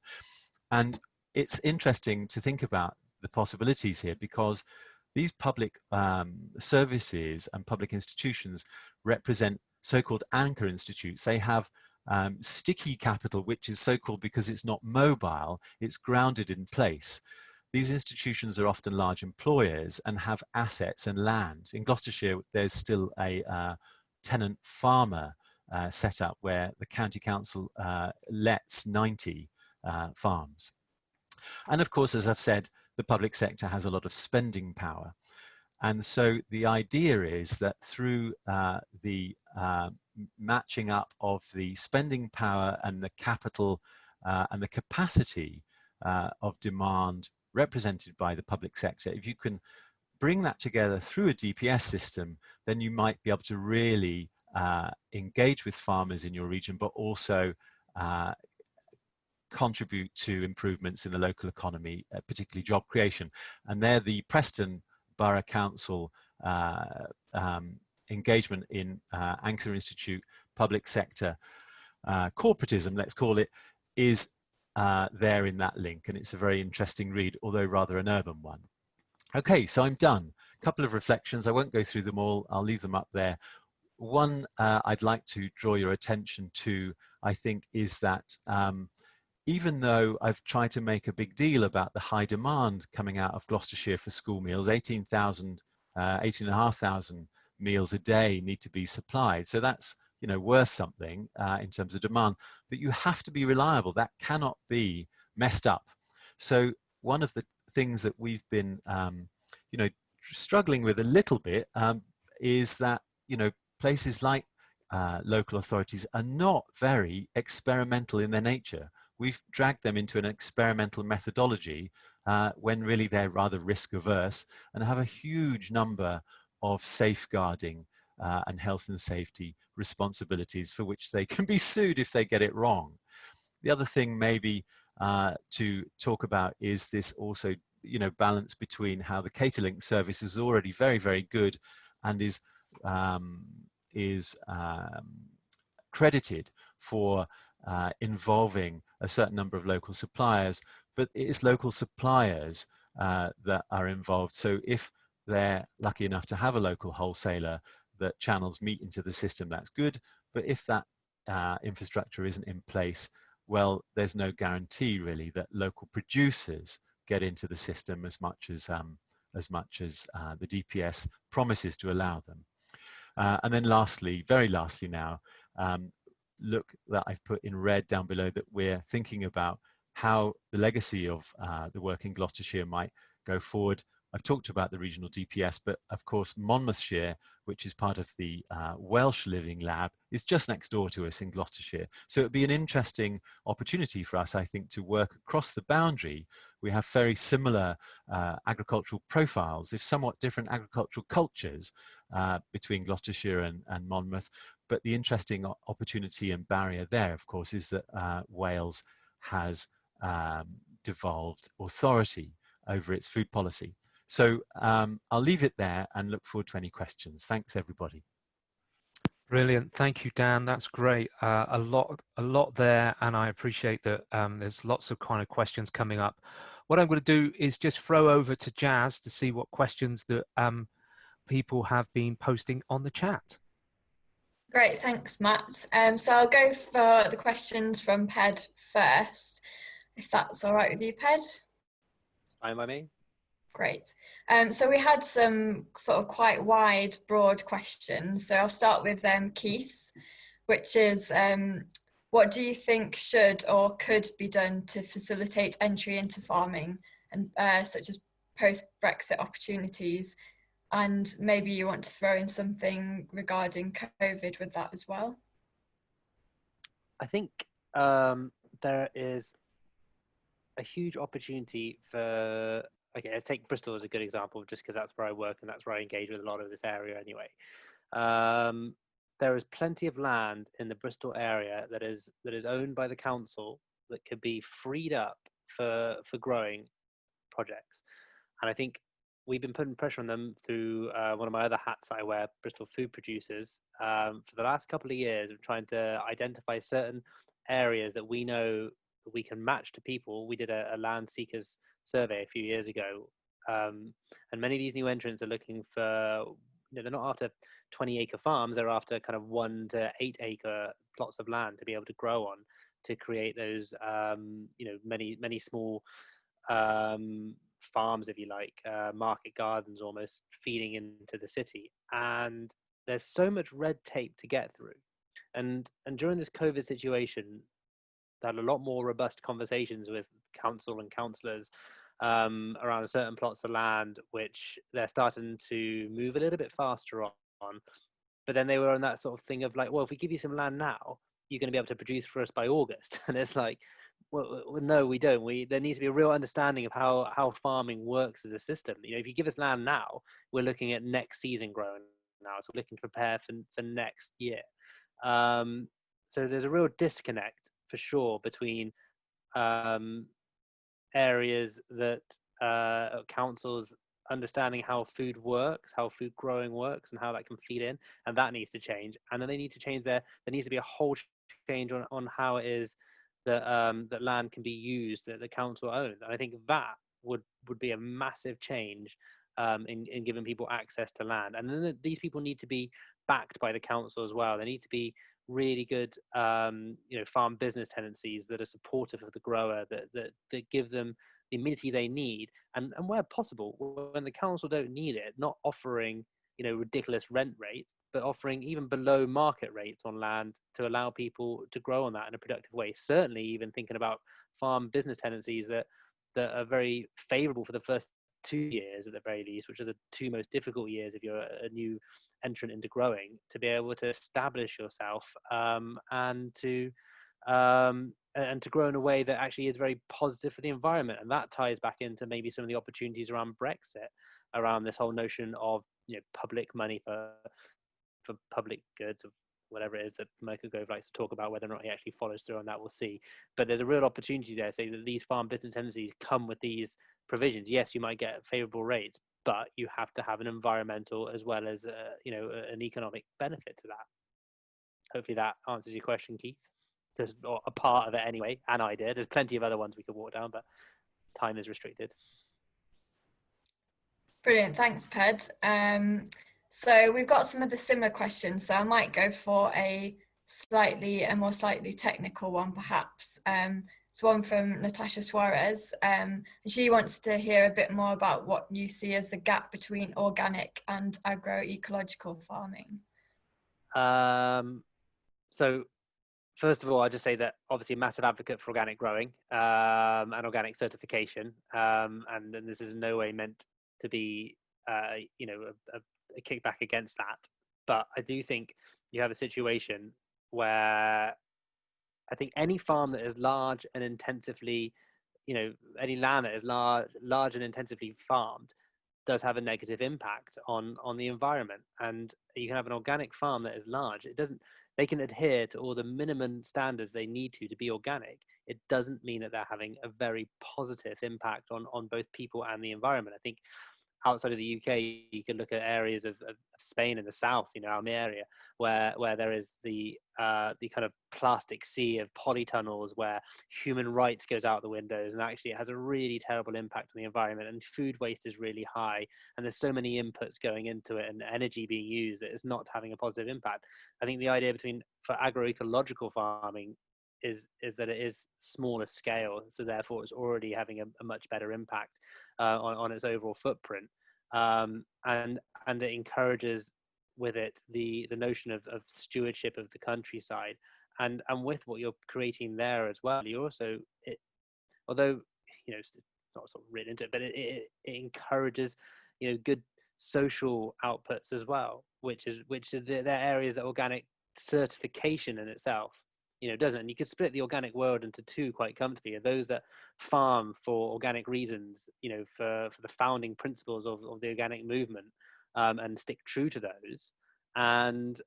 And it's interesting to think about the possibilities here, because these public services and public institutions represent so-called anchor institutes. They have sticky capital, which is so-called because it's not mobile, it's grounded in place. These institutions are often large employers and have assets and land. In Gloucestershire, there's still a tenant farmer set up where the county council lets 90 farms. And of course, as I've said, the public sector has a lot of spending power. And so the idea is that through the matching up of the spending power and the capital and the capacity of demand represented by the public sector, if you can bring that together through a DPS system, then you might be able to really engage with farmers in your region, but also contribute to improvements in the local economy, particularly job creation. And there, the Preston Borough Council engagement in Anchor Institute public sector corporatism, let's call it, is there in that link, and it's a very interesting read, although rather an urban one. Okay, so I'm done. A couple of reflections. I won't go through them all. I'll leave them up there. One I'd like to draw your attention to, I think, is that even though I've tried to make a big deal about the high demand coming out of Gloucestershire for school meals, 18,500 meals a day need to be supplied. So that's, you know, worth something in terms of demand, but you have to be reliable. That cannot be messed up. So one of the things that we've been, you know, struggling with a little bit is that, you know, places like local authorities are not very experimental in their nature. We've dragged them into an experimental methodology when really they're rather risk averse and have a huge number of safeguarding and health and safety responsibilities for which they can be sued if they get it wrong. The other thing maybe to talk about is this also, you know, balance between how the Caterlink service is already very, very good and is credited for involving a certain number of local suppliers, but it is local suppliers that are involved. So if they're lucky enough to have a local wholesaler that channels meat into the system, that's good. But if that infrastructure isn't in place, well, there's no guarantee really that local producers get into the system as much as the DPS promises to allow them. And then lastly, very lastly now, look that I've put in red down below that we're thinking about how the legacy of the work in Gloucestershire might go forward. I've talked about the regional DPS, but of course Monmouthshire, which is part of the Welsh Living Lab, is just next door to us in Gloucestershire. So it'd be an interesting opportunity for us, I think, to work across the boundary. We have very similar agricultural profiles, if somewhat different agricultural cultures between Gloucestershire and Monmouth, But the interesting opportunity and barrier there, of course, is that Wales has devolved authority over its food policy. So I'll leave it there and look forward to any questions. Thanks, everybody. Brilliant. Thank you, Dan. That's great. A lot there, and I appreciate that there's lots of kind of questions coming up. What I'm going to do is just throw over to Jazz to see what questions that people have been posting on the chat. Great, thanks, Matt. So I'll go for the questions from Ped first, if that's all right with you, Ped. Fine by me. Great. So we had some sort of quite wide, broad questions. So I'll start with Keith's, which is, what do you think should or could be done to facilitate entry into farming, and such as post-Brexit opportunities? And maybe you want to throw in something regarding COVID with that as well. I think there is a huge opportunity for, okay, let's take Bristol as a good example, just because that's where I work and that's where I engage with a lot of this area anyway. There is plenty of land in the Bristol area that is owned by the council that could be freed up for growing projects. And I think we've been putting pressure on them through one of my other hats that I wear, Bristol Food Producers, for the last couple of years of trying to identify certain areas that we know that we can match to people. We did a land seekers survey a few years ago, and many of these new entrants are looking for, they're not after 20-acre farms, they're after kind of 1 to 8 acre plots of land to be able to grow on, to create those many small farms, if you like, market gardens almost, feeding into the city. And there's so much red tape to get through, and during this COVID situation, I had a lot more robust conversations with council and councillors around certain plots of land, which they're starting to move a little bit faster on. But then they were on that sort of thing of like, well, if we give you some land now, you're going to be able to produce for us by August. And it's like, well, no, we don't. There needs to be a real understanding of how farming works as a system. If you give us land now, we're looking at next season growing now. So we're looking to prepare for next year. So there's a real disconnect for sure between areas that councils understanding how food works, how food growing works, and how that can feed in, and that needs to change. And then they need to change there needs to be a whole change on how it is that land can be used, that the council owns. And I think that would be a massive change in giving people access to land. And then these people need to be backed by the council as well. They need to be really good farm business tenancies that are supportive of the grower, that give them the amenity they need, and where possible, when the council don't need it, not offering ridiculous rent rates, but offering even below market rates on land to allow people to grow on that in a productive way. Certainly even thinking about farm business tenancies that are very favorable for the first 2 years at the very least, which are the 2 most difficult years if you're a new entrant into growing, to be able to establish yourself and to grow in a way that actually is very positive for the environment. And that ties back into maybe some of the opportunities around Brexit, around this whole notion of public money for public goods, or whatever it is that Michael Gove likes to talk about. Whether or not he actually follows through on that, we'll see. But there's a real opportunity there, say that these farm business tenancies come with these provisions. Yes, you might get favorable rates, but you have to have an environmental as well as an economic benefit to that. Hopefully that answers your question, Keith. Just a part of it anyway, an idea. There's plenty of other ones we could walk down, but time is restricted. Brilliant, thanks, Ped. So we've got some of the similar questions, so I might go for a more slightly technical one, perhaps. It's one from Natasha Suarez, and she wants to hear a bit more about what you see as the gap between organic and agroecological farming. So first of all, I'll just say that obviously a massive advocate for organic growing and organic certification, and this is in no way meant to be a kickback against that. But I do think you have a situation where I think any farm that is large and intensively, any land that is large and intensively farmed does have a negative impact on the environment. And you can have an organic farm that is large. They can adhere to all the minimum standards they need to be organic. It doesn't mean that they're having a very positive impact on both people and the environment. I think outside of the UK, you could look at areas of Spain in the south, our area, where there is the kind of plastic sea of polytunnels where human rights goes out the windows, and actually it has a really terrible impact on the environment, and food waste is really high, and there's so many inputs going into it and energy being used that it's not having a positive impact. I think the idea for agroecological farming is that it is smaller scale, so therefore it's already having a much better impact on its overall footprint, and it encourages with it the notion of stewardship of the countryside, and with what you're creating there as well. You also, although it's not sort of written into it, but it encourages good social outputs as well, which is there are areas that organic certification in itself doesn't. And you could split the organic world into two quite comfortably: those that farm for organic reasons, for the founding principles of the organic movement, and stick true to those, and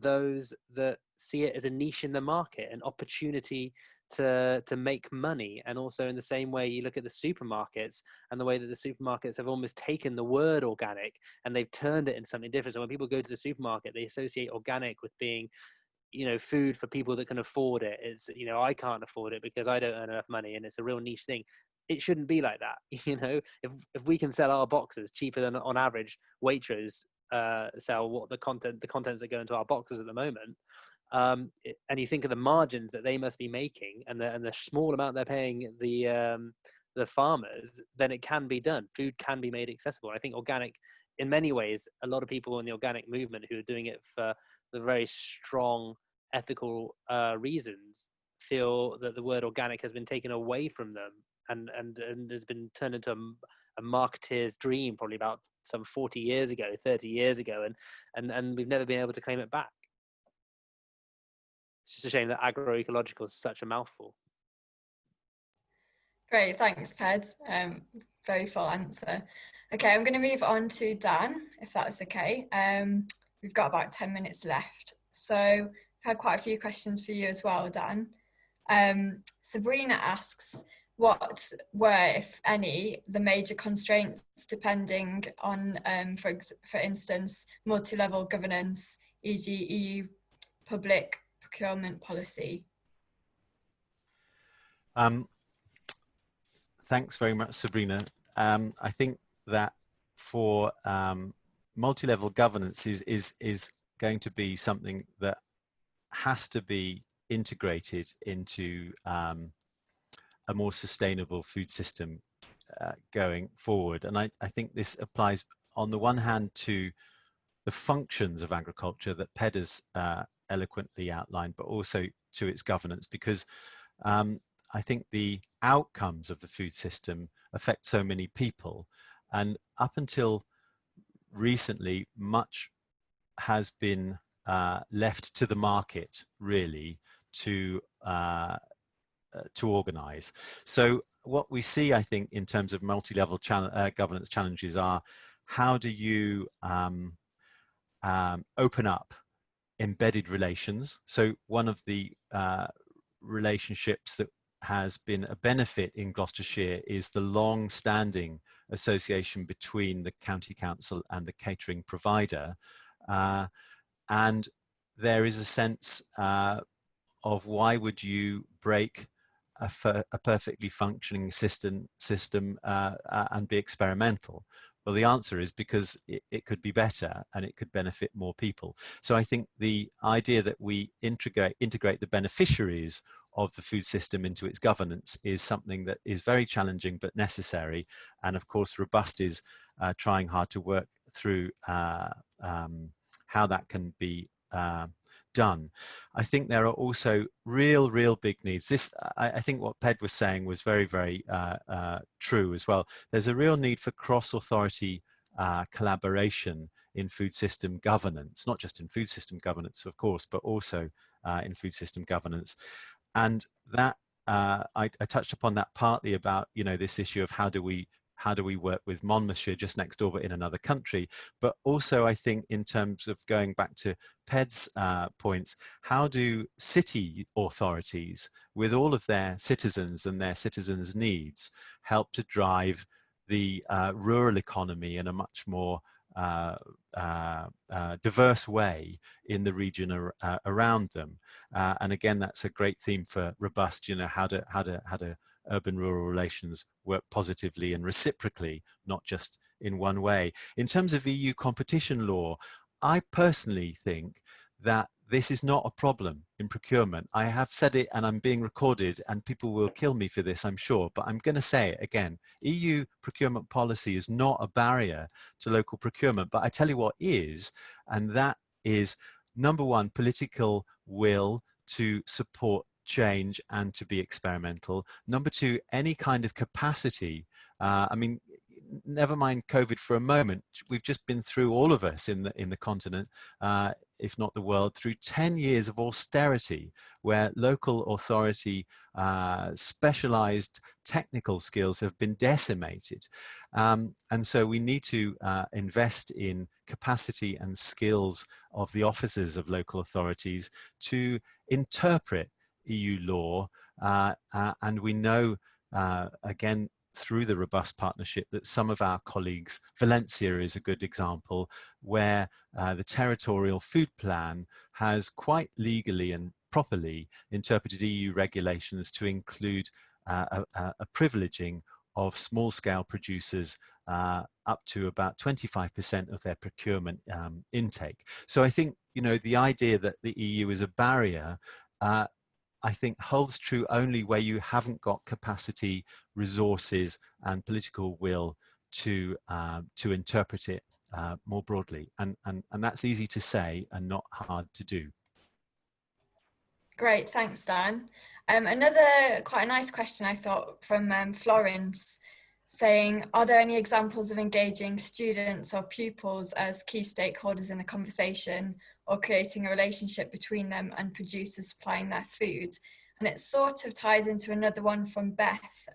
those that see it as a niche in the market, an opportunity to make money. And also in the same way, you look at the supermarkets and the way that the supermarkets have almost taken the word organic and they've turned it into something different. So when people go to the supermarket, they associate organic with being food for people that can afford it. It's I can't afford it because I don't earn enough money, and it's a real niche thing. It shouldn't be like that. If we can sell our boxes cheaper than on average Waitrose sell the contents that go into our boxes at the moment, and you think of the margins that they must be making and the small amount they're paying the farmers, then it can be done. Food can be made accessible. I think organic, in many ways, a lot of people in the organic movement who are doing it for the very strong ethical reasons feel that the word organic has been taken away from them and has been turned into a marketeer's dream probably about some 40 years ago, 30 years ago, and we've never been able to claim it back. It's just a shame that agroecological is such a mouthful. Great, thanks, Ped. Very full answer. Okay, I'm going to move on to Dan, if that's okay. We've got about 10 minutes left. So I've had quite a few questions for you as well, Dan. Sabrina asks, what were, if any, the major constraints depending on, for instance, multi-level governance, e.g. EU public procurement policy? Thanks very much, Sabrina. I think that for multi-level governance is going to be something that has to be integrated into a more sustainable food system going forward. And I think this applies on the one hand to the functions of agriculture that Ped has eloquently outlined, but also to its governance, because I think the outcomes of the food system affect so many people. And up until recently, much has been left to the market, really, to organize. So what we see, I think, in terms of multi-level governance challenges are, how do you open up embedded relations? So one of the relationships that has been a benefit in Gloucestershire is the long-standing association between the county council and the catering provider, and there is a sense of why would you break a perfectly functioning system and be experimental? Well, the answer is because it could be better and it could benefit more people. So I think the idea that we integrate the beneficiaries of the food system into its governance is something that is very challenging but necessary. And of course, Robust is trying hard to work through how that can be done. I think there are also real big needs. I think what Ped was saying was very, very true as well. There's a real need for cross-authority collaboration in food system governance, not just in food system governance, of course, but also in food system governance. And that I touched upon that partly about, this issue of how do we how do we work with Monmouthshire just next door but in another country, but also I think in terms of going back to Ped's points, how do city authorities with all of their citizens and their citizens' needs help to drive the rural economy in a much more diverse way in the region around them, and again, that's a great theme for Robust. You know, how do urban-rural relations work positively and reciprocally, not just in one way. In terms of EU competition law, I personally think that this is not a problem in procurement. I have said it and I'm being recorded and people will kill me for this, I'm sure, but I'm going to say it again. EU procurement policy is not a barrier to local procurement, but I tell you what is, and that is, number one, political will to support change and to be experimental. Number two, any kind of capacity. I mean, never mind COVID for a moment. We've just been through, all of us in the continent, if not the world, through 10 years of austerity, where local authority specialized technical skills have been decimated. And so we need to invest in capacity and skills of the officers of local authorities to interpret EU law, and we know, again, through the Robust Partnership, that some of our colleagues, Valencia is a good example, where the territorial food plan has quite legally and properly interpreted EU regulations to include a privileging of small-scale producers up to about 25% of their procurement intake. So I think, you know, the idea that the EU is a barrier, I think holds true only where you haven't got capacity, resources, and political will to interpret it more broadly. And that's easy to say and not hard to do. Great, thanks, Dan. Another quite a nice question I thought from Florence, saying, are there any examples of engaging students or pupils as key stakeholders in the conversation, or creating a relationship between them and producers supplying their food? And it sort of ties into another one from Beth,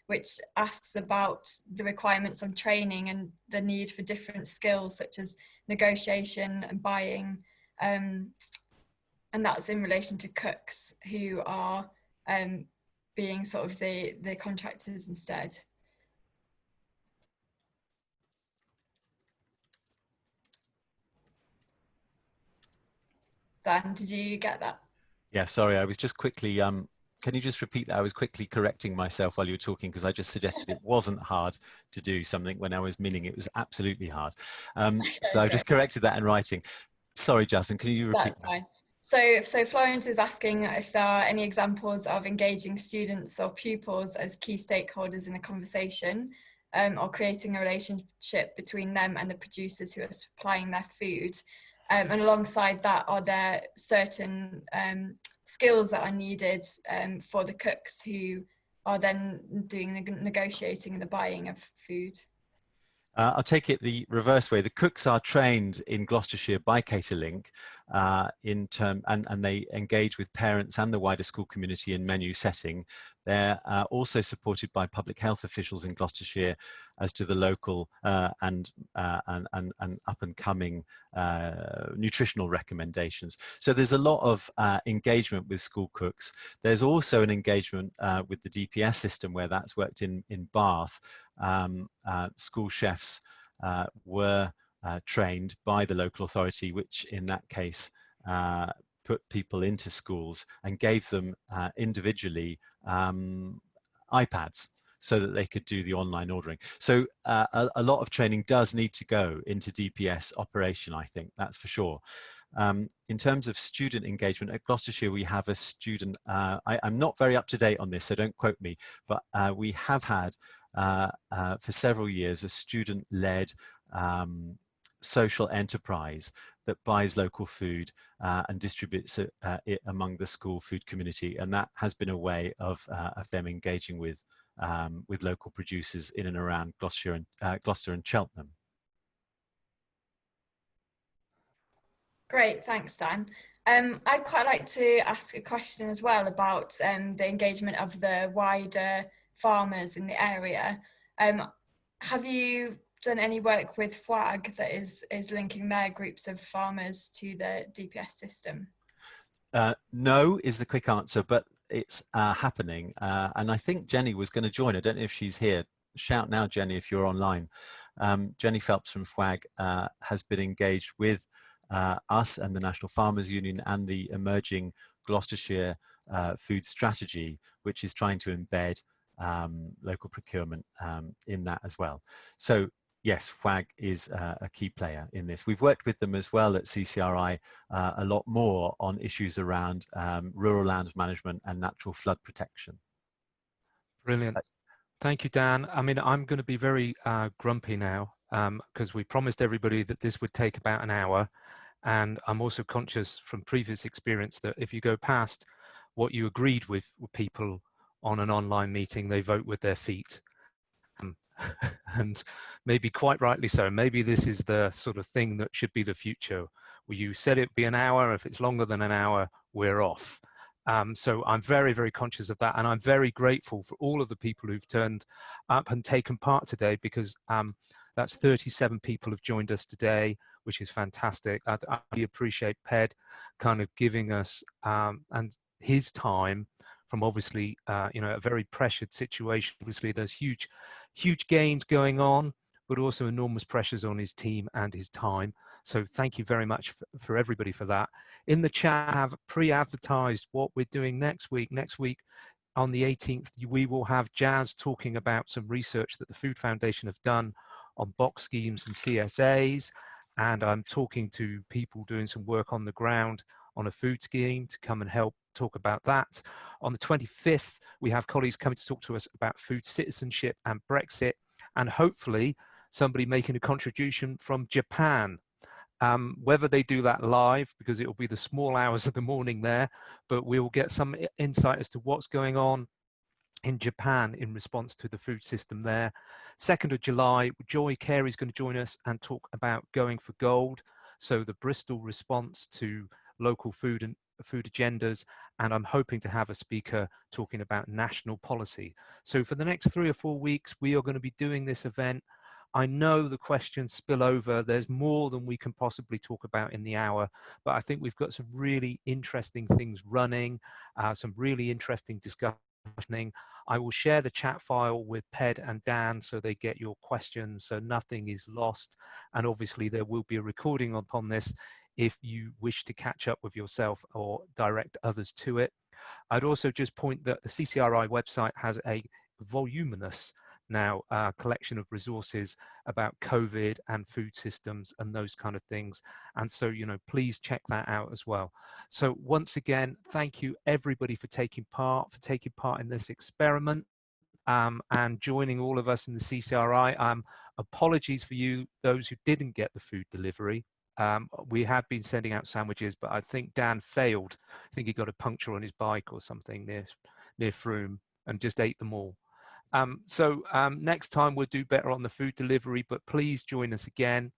which asks about the requirements on training and the need for different skills such as negotiation and buying. And that's in relation to cooks who are being sort of the contractors instead. Dan, did you get that? Yeah, sorry, I was just quickly, can you just repeat that? I was quickly correcting myself while you were talking, because I just suggested it wasn't hard to do something when I was meaning it was absolutely hard. So I just corrected that in writing. Sorry, Jasmine, can you repeat that? Fine. So Florence is asking if there are any examples of engaging students or pupils as key stakeholders in the conversation, or creating a relationship between them and the producers who are supplying their food. And alongside that, are there certain skills that are needed for the cooks who are then doing the negotiating and the buying of food? I'll take it the reverse way. The cooks are trained in Gloucestershire by Caterlink and they engage with parents and the wider school community in menu setting. They're also supported by public health officials in Gloucestershire as to the local and up and coming nutritional recommendations. So there's a lot of engagement with school cooks. There's also an engagement with the DPS system where that's worked in Bath. School chefs were trained by the local authority, which in that case put people into schools and gave them individually iPads so that they could do the online ordering. So a lot of training does need to go into DPS operation, I think, that's for sure. In terms of student engagement, at Gloucestershire we have a student, I'm not very up to date on this, so don't quote me, but we have had for several years a student-led social enterprise that buys local food and distributes it among the school food community, and that has been a way of them engaging with local producers in and around Gloucester and Cheltenham. Great, thanks, Dan. I'd quite like to ask a question as well about the engagement of the wider farmers in the area. have you done any work with FWAG that is linking their groups of farmers to the DPS system? No is the quick answer, but it's happening. And I think Jenny was going to join. I don't know if she's here. Shout now, Jenny, if you're online. Jenny Phelps from FWAG has been engaged with us and the National Farmers Union and the emerging Gloucestershire food strategy, which is trying to embed local procurement in that as well. So yes, FWAG is a key player in this. We've worked with them as well at CCRI a lot more on issues around rural land management and natural flood protection. Brilliant. Thank you, Dan. I mean, I'm going to be very grumpy now because we promised everybody that this would take about an hour. And I'm also conscious from previous experience that if you go past what you agreed with people on an online meeting, they vote with their feet. And maybe quite rightly so. Maybe this is the sort of thing that should be the future, where you said it'd be an hour. If it's longer than an hour, we're off. So I'm very, very conscious of that. And I'm very grateful for all of the people who've turned up and taken part today, because that's 37 people have joined us today, which is fantastic. I really appreciate Ped kind of giving us and his time from obviously, you know, a very pressured situation. Obviously, there's huge gains going on, but also enormous pressures on his team and his time. So thank you very much for everybody for that. In the chat, I have pre-advertised what we're doing next week. Next week, on the 18th, we will have Jazz talking about some research that the Food Foundation have done on box schemes and CSAs. And I'm talking to people doing some work on the ground on a food scheme to come and help talk about that. On the 25th, we have colleagues coming to talk to us about food citizenship and Brexit, and hopefully somebody making a contribution from Japan. Whether they do that live, because it will be the small hours of the morning there, but we will get some insight as to what's going on in Japan in response to the food system there. 2nd of July, Joy Carey is going to join us and talk about going for gold. So the Bristol response to local food and food agendas, and I'm hoping to have a speaker talking about national policy. So for the next 3 or 4 weeks, we are going to be doing this event. I know the questions spill over. There's more than we can possibly talk about in the hour, but I think we've got some really interesting things running, some really interesting discussion. I will share the chat file with Ped and Dan so they get your questions, so nothing is lost. And obviously there will be a recording upon this if you wish to catch up with yourself or direct others to it. I'd also just point that the CCRI website has a voluminous now collection of resources about COVID and food systems and those kind of things. And so, you know, please check that out as well. So once again, thank you everybody for taking part in this experiment and joining all of us in the CCRI. Apologies for you, those who didn't get the food delivery. We have been sending out sandwiches, but I think Dan failed. I think he got a puncture on his bike or something near Frome and just ate them all. So next time we'll do better on the food delivery, but please join us again.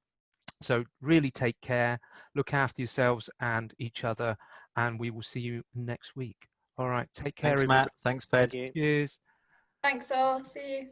So really take care, look after yourselves and each other, and we will see you next week. All right, take care. Thanks, Matt. Thanks, Ped. Thank you. Cheers. Thanks all. See you.